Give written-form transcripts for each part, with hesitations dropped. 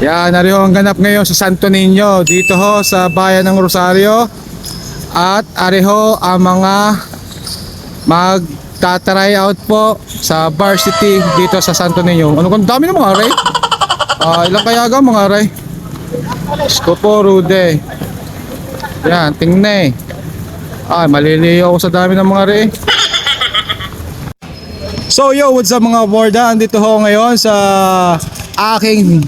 Yan, nariho ang ganap ngayon sa Santo Niño, dito ho sa bayan ng Rosario. At ariho ang mga magta-try out po sa varsity dito sa Santo Niño. Ano kung dami ng mga aray? Ilang kaya ga mga aray? Isko po, Rude. Yan, tingnan maliliyo ako sa dami ng mga aray. So yo, what's up mga borda? Andito ho ngayon sa aking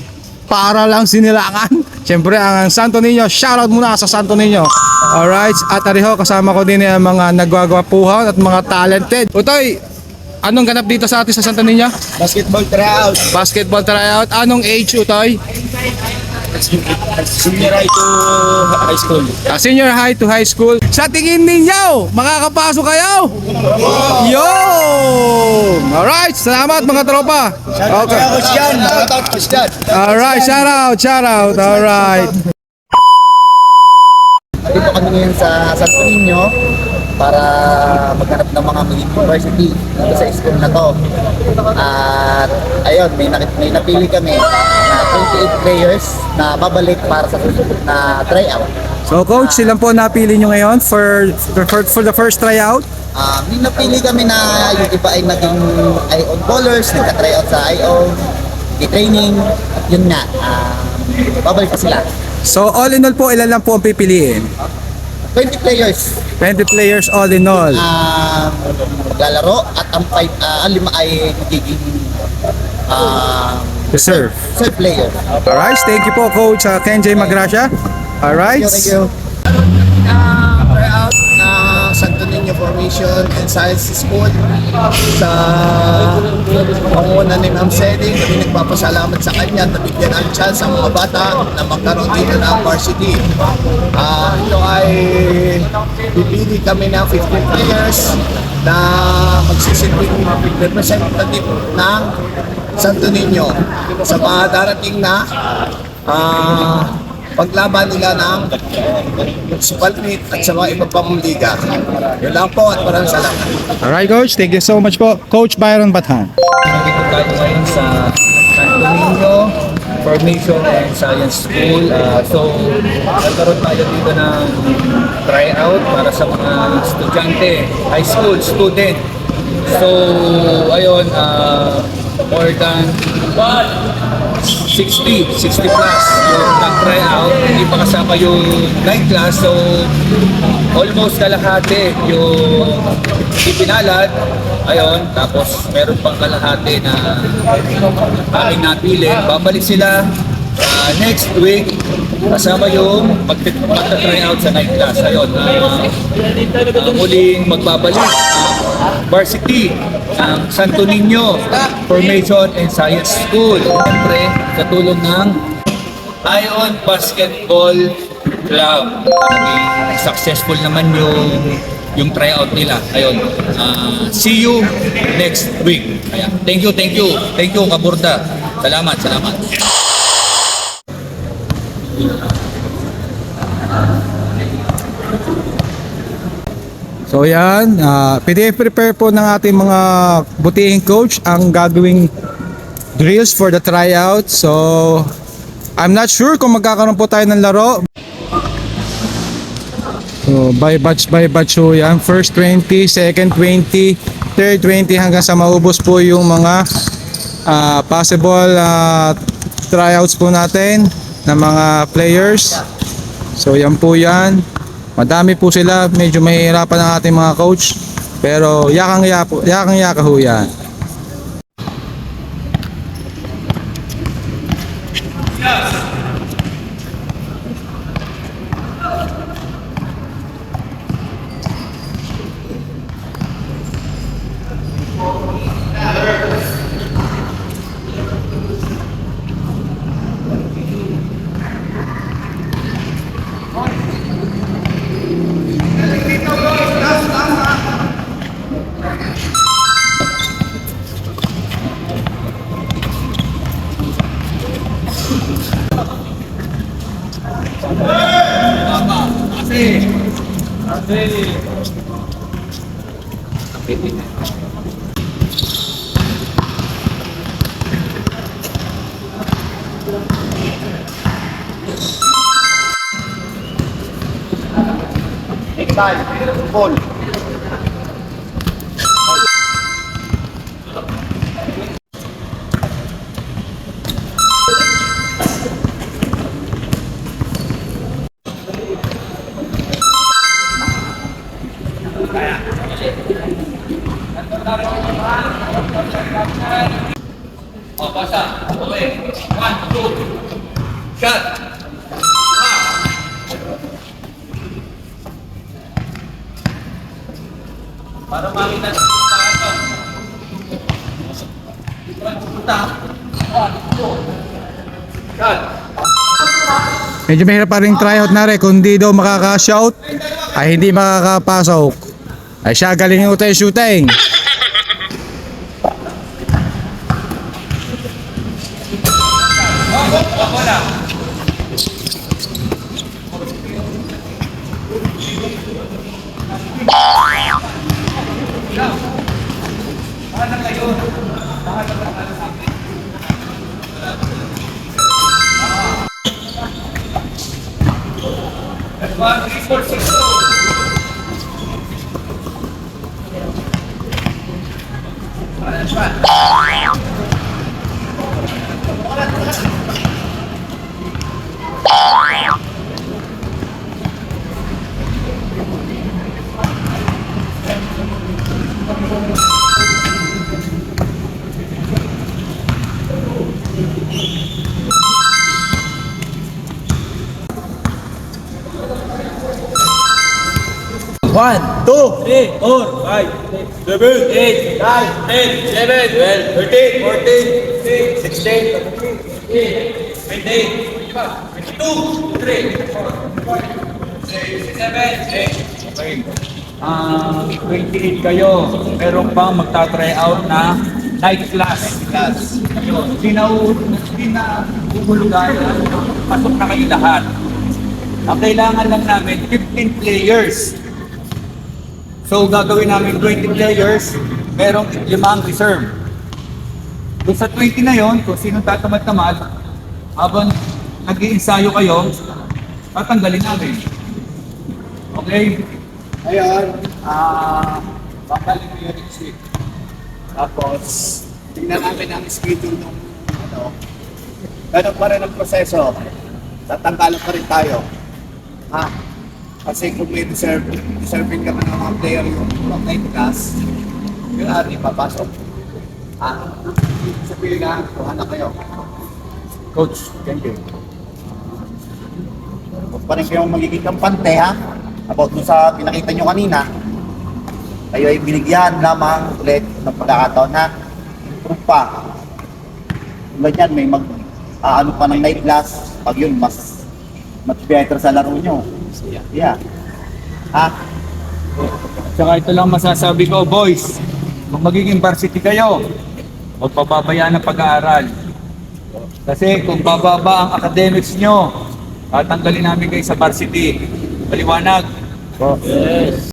para lang sinilangan. Siyempre ang Santo Niño, shoutout muna sa Santo Niño. Alright, at ariho kasama ko din ang mga nagwagwapuhan at mga talented. Utoy, anong ganap dito sa atin sa Santo Niño? Basketball tryout. Basketball tryout. Anong age, Utoy? Senior high to high school. Senior high to high school. Sa tingin ninyo, makakapasok kayo? Yo! Alright, salamat mga tropa. Okay. Alright, shout out. Alright. Dito kami ngayon sa Santo Niño para maghanap ng mga university dito sa school na to. At ayun, may napili kami na 28 players na babalik para sa susunod na tryout. So coach, silang po napili nyo ngayon for the first tryout? May napili kami na yung iba ay naging ION bowlers, nagka-tryout sa ION, training, yun nga, babalik pa sila. So all in all po, ilan lang po ang pipiliin? 20 players. 20 players all in all. Maglalaro at ang 5, 5 ay magiging Reserve. serve player. Alright, thank you po Coach Kenjay Magracia. Alright. Thank you. Tryout na Santo Niño Formation and Science School sa panguna ni Ma'am Selly. Kami nagpapasalamat sa kanya at nabigyan ang chance ang mga bata na magkaroon dito ng varsity. Ito ay pipili kami ng 15 players na magsisilbing representative ng Santo Niño sa mga darating na paglaban nila ng municipal meet at sa mga iba pang liga. Yun lang po at maraming salamat. Alright Coach, thank you so much po. Coach Byron Bathan. Nandito tayo ngayon sa Santo Niño Formation and Science School. Nagkaroon tayo dito ng tryout para sa mga estudyante, high school student. So, ayun, more than 60 plus yung nag-try out, hindi pa kasama yung night class, so almost kalahati yung ipinalad. Ayun, tapos meron pang kalahati na aming napili. Babalik sila next week kasama yung magta-try out sa night class. Ayun, muling magbabalik varsity ng Santo Niño Formation and Science School. Siyempre, sa tulong ng ION Basketball Club. Naging successful naman yung tryout nila. Ayun. See you next week. Kaya, thank you, Kaburda. Salamat. So yan, prepare po ng ating mga butihing coach ang gagawing drills for the tryout. So I'm not sure kung magkakaroon po tayo ng laro. So by batch po yan. First 20, second 20, third 20 hanggang sa maubos po yung mga possible tryouts po natin ng mga players. So yan po yan. Madami po sila, medyo mahihirapan ang ating mga coach, pero yakang-yaka ho yan. Exile, ball. O, pasa. Okay. 1, 2. Shot. Para makita natin kung paano. Punta. 1, 2. Shot. Medyo mahirap pa rin tryout na rin. Kung di daw makaka-shout, ay hindi makakapasok. Ay siya, galingin ko tayo shooting. Wala. One, three, four, six, One, two, three, four, five, six, seven, eight, nine, 10, 11, 12, 13, 14, 16, 17, 18, 22, 23, 24, 27, 28 kayo. Meron pang magta-try out na night class. Hindi na uhulugan. Pasok na kayo lahat. Ang kailangan lang namin, 15 players. So gagawin namin 20 players, merong 5 reserve. Doon sa 20 na yon, kung sino tatamad-tamad, habang nag-iinsayo kayo, tatanggalin namin. Okay? Ngayon, babalik ko yung next week. Tapos, tingnan namin ang schedule ng ganun pa rin ang proseso. Tatanggalan pa rin tayo. Ha? Kasi kung may deserving ka ng mga player yung night class, yun natin ipapasok. Sabihin na, kuha na kayo. Coach, thank you. Huwag pa rin kayong magiging kampante ha. About dun sa pinakita nyo kanina, kayo ay binigyan lamang ulit ng pagkakataon na improve pa. Tulad yan, may ano pa ng night class, pag yun mas better sa laro nyo. Yeah. Ha? Tsaka ito lang masasabi ko, boys. Kung magiging varsity kayo, huwag pababayaan ang pag-aaral. Kasi kung bababa ang academics nyo, tatanggalin namin kayo sa varsity. Paliwanag. Yes.